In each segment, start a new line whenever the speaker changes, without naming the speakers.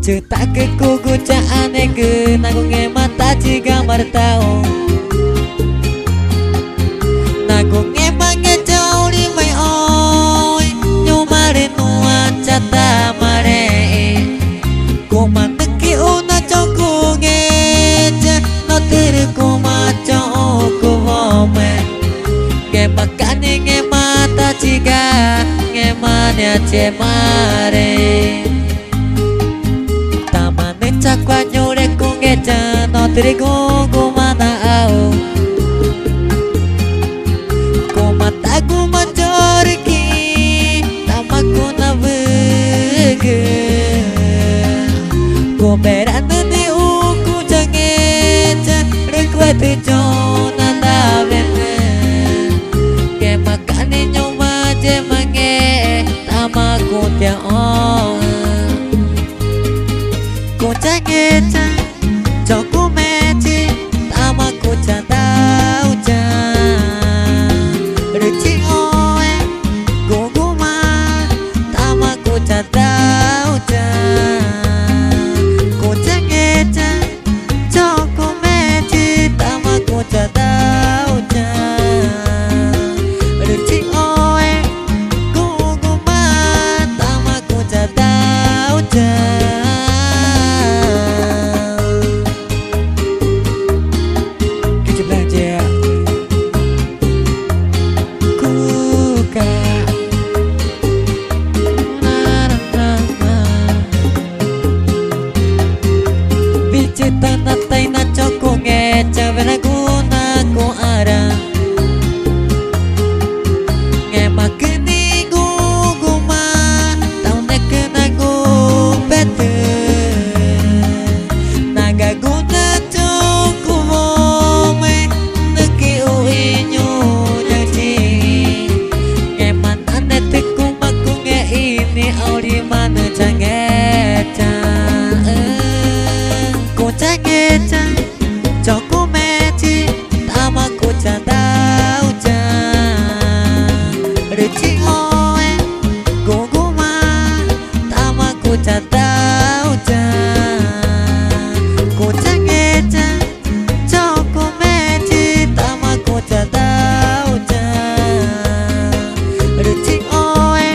Cetake kuku caane ke nagunge mata jika martao nagunge mange jauri mai oi nyumare nuan cata mare kumandeki una chokunge no tere kuma choku home nge makani nge mata jika nge mania cemare Cakwa nyore kungeja no trigo gumana au Kumata guma jorki tamaku na vege Kuberana ni uku jangeja rekwete jona na vene Ke makani nyoma jemange tamaku tia on Kucangeta Joko meti Tama kuca tau ja Ruci oe Guguma Tama kuca tau ja Kucangeta Joko meti Tama kuca tau ja Ruci oe Guguma Tama kuca tau ja Tanah taina cokunge cavera guna ku ara nge makeni guguma tau nekena gu bete naga guna coku home neki uinyu janji nge manane teku makunge ini auri mana jangeca Cangeta Joko meti Tama kuca tau ja Ruci oe Guguma Tama kuca tau ja Kucangeta Joko meti Tama kuca tau ja Ruci oe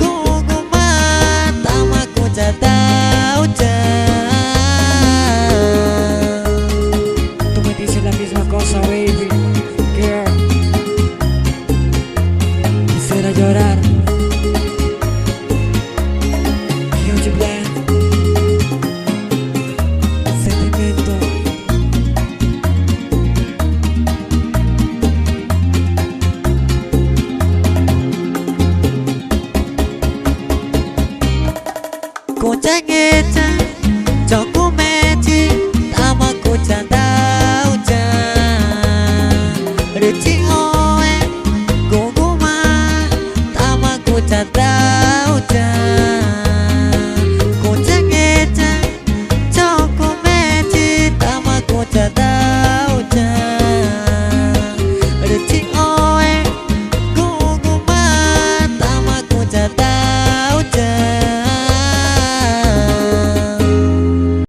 Guguma Tama kuca tau ja
Cosa, baby, girl. Quisiera llorar. Huge Bland. Sentimiento.
Kucangeta Joko